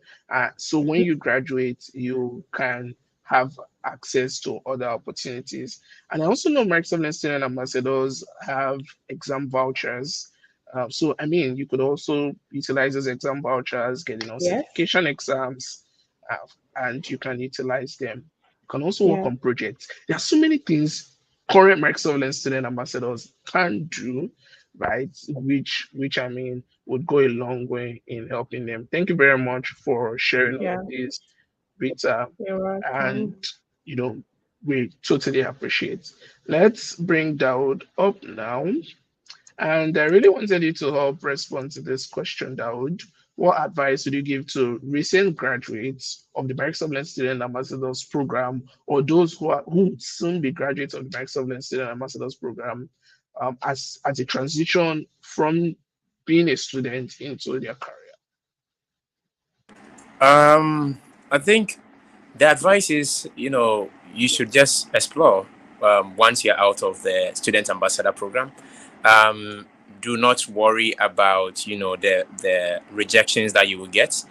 So when you graduate, you can have access to other opportunities. And I also know Microsoft Student Ambassadors have exam vouchers. So I mean, you could also utilize those exam vouchers, get yes, certification exams, uh, and you can utilize them. You can also work yeah, on projects. There are so many things current Microsoft student ambassadors can do, right? Which I mean would go a long way in helping them. Thank you very much for sharing all yeah. of this, Rita, You're and welcome. you know we totally appreciate. Let's bring Dawood up now. And I really wanted you to help respond to this question, Dawood. What advice would you give to recent graduates of the Microsoft Learn Student Ambassadors Program, or those who would soon be graduates of the Microsoft Learn Student Ambassadors Program, as a transition from being a student into their career? Um, I think the advice is, you should just explore once you're out of the student ambassador program. Um, do not worry about, the rejections that you will get,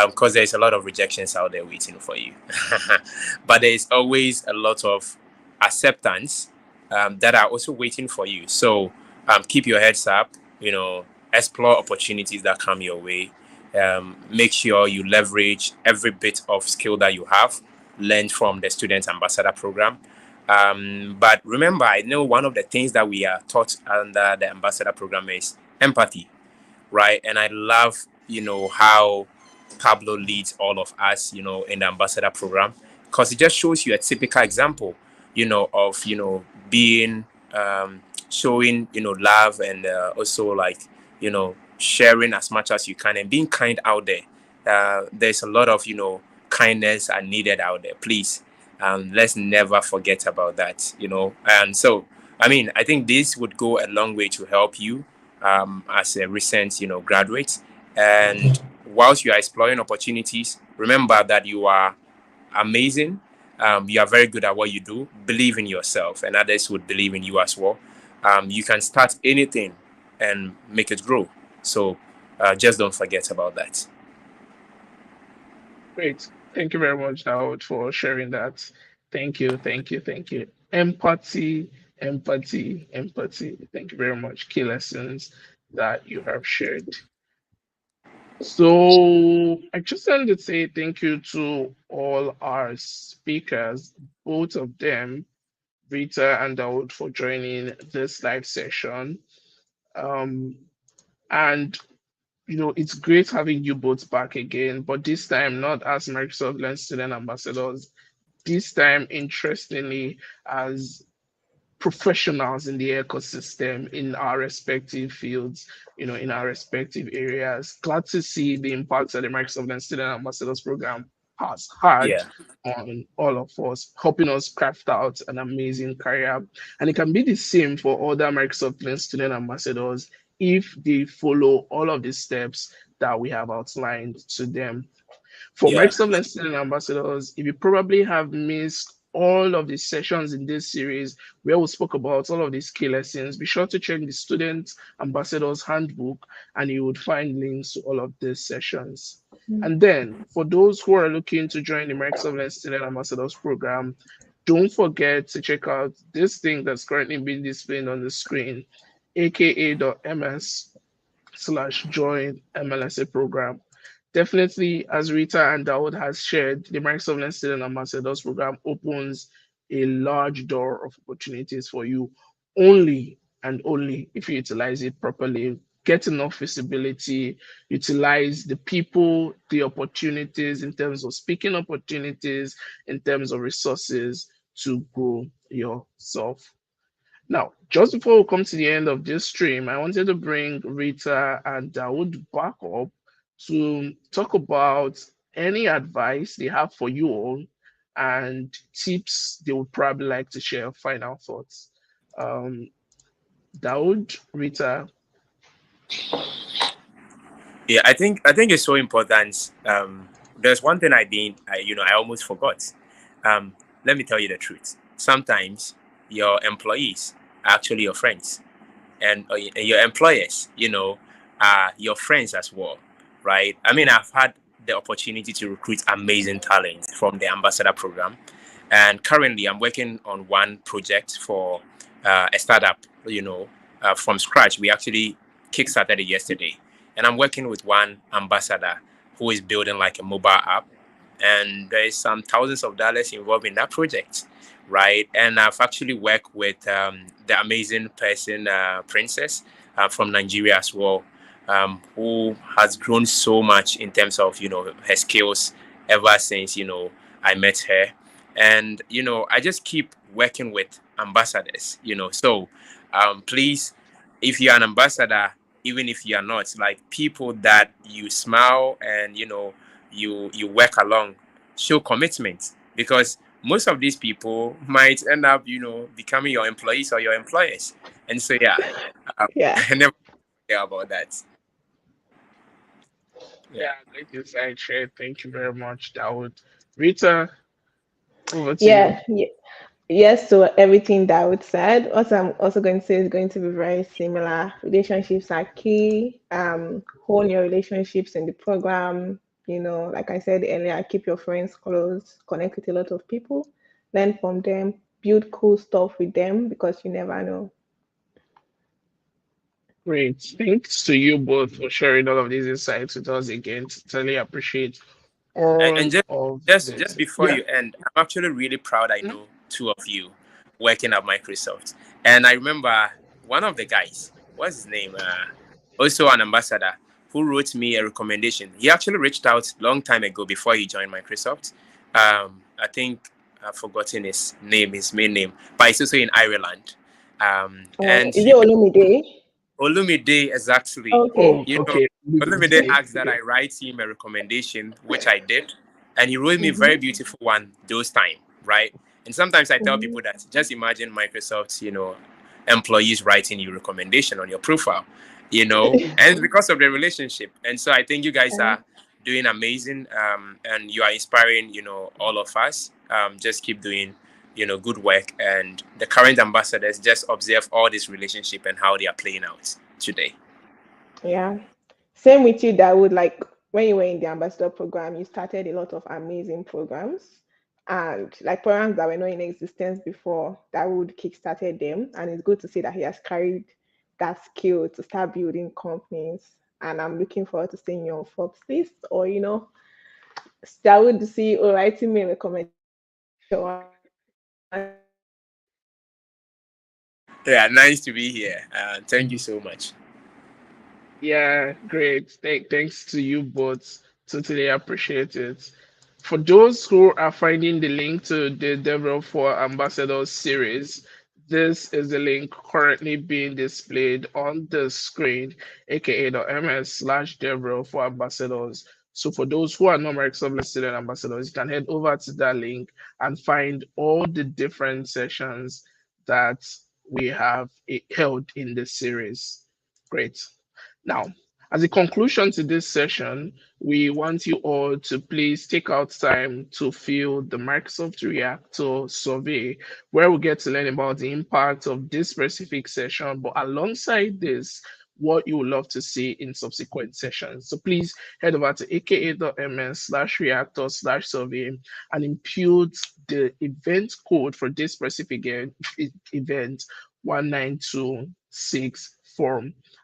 because there's a lot of rejections out there waiting for you. But there's always a lot of acceptance that are also waiting for you. So keep your heads up, explore opportunities that come your way. Make sure you leverage every bit of skill that you have learned from the student ambassador program. But remember, I know one of the things that we are taught under the ambassador program is empathy, right? And I love, how Pablo leads all of us, in the ambassador program, because it just shows you a typical example, of, being, showing, love, and also like, sharing as much as you can and being kind out there. There's a lot of, kindness are needed out there. Please, Let's never forget about that, you know. And so, I mean, I think this would go a long way to help you as a recent, you know, graduate. And whilst you are exploring opportunities, remember that you are amazing. You are very good at what you do. Believe in yourself, and others would believe in you as well. You can start anything and make it grow. So just don't forget about that. Great. Thank you very much, Dawood, for sharing that. Thank you, thank you, thank you. Empathy, empathy, empathy. Thank you very much. Key lessons that you have shared. So I just wanted to say thank you to all our speakers, both of them, Rita and Dawood, for joining this live session. Um, and it's great having you both back again, but this time not as Microsoft Learn student ambassadors. This time, interestingly, as professionals in the ecosystem in our respective fields, in our respective areas. Glad to see the impact that the Microsoft and Student Ambassadors Program has had Yeah, on all of us, helping us craft out an amazing career. And it can be the same for other Microsoft and Student Ambassadors if they follow all of the steps that we have outlined to them. For yeah, Microsoft Learn Student Ambassadors, if you probably have missed all of the sessions in this series where we spoke about all of these key lessons, be sure to check the Student Ambassadors Handbook and you would find links to all of these sessions. And then for those who are looking to join the Microsoft Learn Student Ambassadors program, don't forget to check out this thing that's currently being displayed on the screen, aka.ms/join MLSA program. Definitely, as Rita and Dawood has shared, the Microsoft Learn Student Ambassadors program opens a large door of opportunities for you only and only if you utilize it properly. Get enough visibility, utilize the people, the opportunities in terms of speaking opportunities, in terms of resources to grow yourself. Now, just before we come to the end of this stream, I wanted to bring Rita and Dawood back up to talk about any advice they have for you all and tips they would probably like to share, final thoughts. Um, Dawood, Rita, yeah. I think it's so important. There's one thing I almost forgot. Um, Let me tell you the truth. Sometimes your employees are actually your friends, and your employers, are your friends as well, right? I mean, I've had the opportunity to recruit amazing talent from the ambassador program, and currently I'm working on one project for a startup. From scratch. We actually kickstarted it yesterday, and I'm working with one ambassador who is building like a mobile app, and there is some thousands of dollars involved in that project, right? And I've actually worked with the amazing person, Princess, from Nigeria as well, who has grown so much in terms of her skills ever since I met her, and I just keep working with ambassadors, so please, if you're an ambassador, even if you are not, like people that you smile and you work along, show commitment, because most of these people might end up becoming your employees or your employers. And so yeah, um, Yeah. I never care about that. Yeah. yeah, great insight shared. Thank you very much, Dawood. Rita, over to you. Yeah. Yes, so everything that would said, what I'm also going to say is going to be very similar. Relationships are key. Hone your relationships in the program. Like I said earlier, keep your friends close, connect with a lot of people, learn from them, build cool stuff with them because you never know. Great. Thanks to you both for sharing all of these insights with us again. Totally appreciate And all just of just this. before Yeah. you end, I'm actually really proud. I know two of you working at Microsoft, and I remember one of the guys. What's his name? Also an ambassador who wrote me a recommendation. He actually reached out long time ago before he joined Microsoft. I think I've forgotten his name, his main name, but he's also in Ireland. And Is it Olumide? Olumide, exactly. Oh, Okay. You know, okay. Olumide Luminate. asked that I write him a recommendation, which I did, and he wrote me a Mm-hmm. very beautiful one those time. right? And sometimes I tell Mhm. people that just imagine Microsoft's, employees writing you recommendation on your profile, and it's because of the relationship. And so I think you guys Yeah. are doing amazing, and you are inspiring, all of us. Just keep doing, good work. And the current ambassadors, just observe all this relationship and how they are playing out today. Yeah. Same with you, that would like when you were in the ambassador program, you started a lot of amazing programs and like programs that were not in existence before that would kickstarted them. And it's good to see that he has carried that skill to start building companies. And I'm looking forward to seeing you on Forbes list or, start with the CEO writing me a recommendation once you are Yeah, nice to be here. Thank you so much. Yeah, great. Thanks to you both. Totally appreciate it. For those who are finding the link to the Develop for Ambassadors series, this is the link currently being displayed on the screen, aka.ms/Develop for Ambassadors. So for those who are not Microsoft Student Ambassadors, you can head over to that link and find all the different sessions that we have held in this series. Great. Now, as a conclusion to this session, we want you all to please take out time to fill the Microsoft Reactor survey, where we get to learn about the impact of this specific session, but alongside this, what you would love to see in subsequent sessions. So please head over to aka.ms/reactor/survey and input the event code for this specific event 1926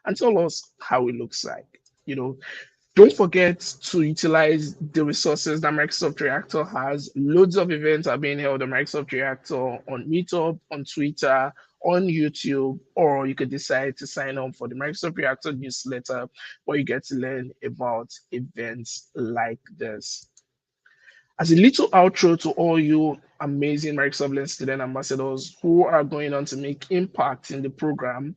and tell us how it looks like. You know, don't forget to utilize the resources that Microsoft Reactor has. Loads of events are being held on Microsoft Reactor on Meetup, on Twitter, on YouTube, or you could decide to sign up for the Microsoft Reactor newsletter where you get to learn about events like this. As a little outro to all you amazing Microsoft Learn student ambassadors who are going on to make impact in the program,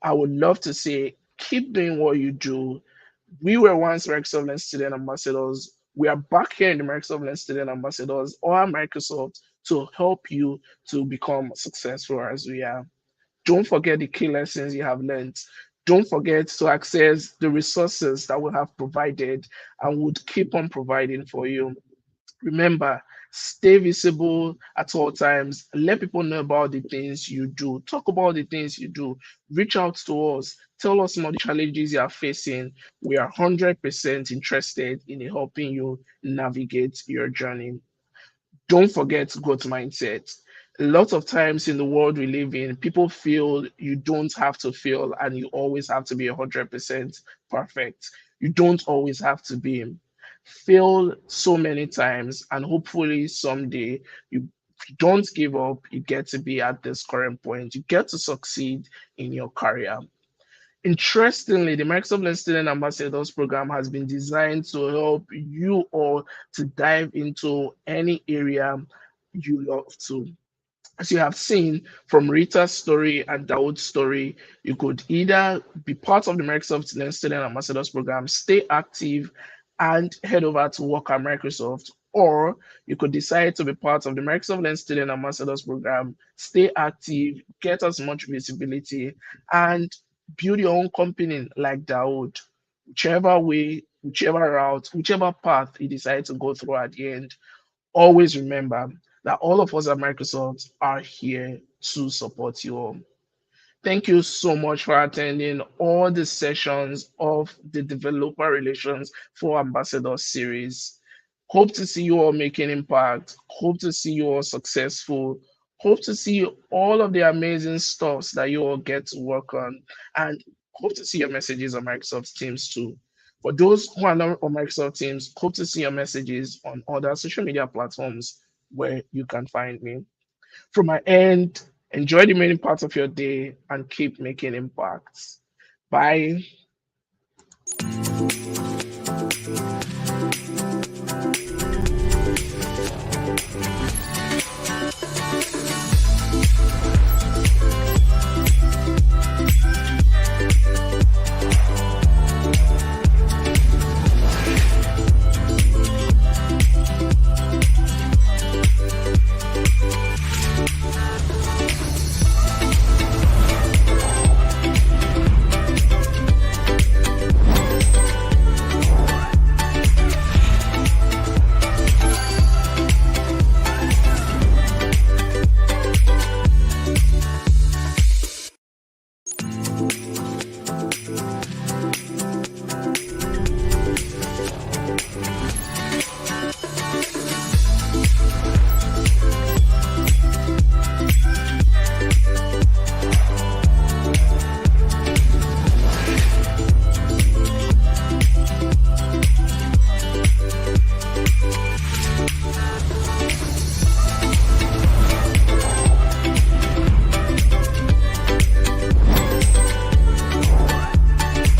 I would love to say keep doing what you do. We were once Microsoft Learn student ambassadors. We are back here in the Microsoft Learn student ambassadors or Microsoft to help you to become successful as we are. Don't forget the key lessons you have learned. Don't forget to access the resources that we have provided and would keep on providing for you. Remember, stay visible at all times. Let people know about the things you do. Talk about the things you do. Reach out to us. Tell us some of the challenges you are facing. We are 100% interested in helping you navigate your journey. Don't forget growth mindset. A lot of times in the world we live in, people feel you don't have to fail and you always have to be 100% perfect. You don't always have to be. Fail so many times, and hopefully someday you don't give up. You get to be at this current point. You get to succeed in your career. Interestingly, the Microsoft Learn Student Ambassadors program has been designed to help you all to dive into any area you love to. As you have seen from Rita's story and Dawood's story, you could either be part of the Microsoft Student Ambassadors program, stay active, and head over to work at Microsoft, or you could decide to be part of the Microsoft Student Ambassadors program, stay active, get as much visibility, and build your own company like Dawood. Whichever way, whichever route, whichever path you decide to go through at the end, always remember that all of us at Microsoft are here to support you all. Thank you so much for attending all the sessions of the Developer Relations for Ambassadors series. Hope to see you all making impact. Hope to see you all successful. Hope to see all of the amazing stuffs that you all get to work on. And hope to see your messages on Microsoft Teams too. For those who are not on Microsoft Teams, hope to see your messages on other social media platforms where you can find me. From my end, enjoy the remaining parts of your day and keep making impacts. Bye.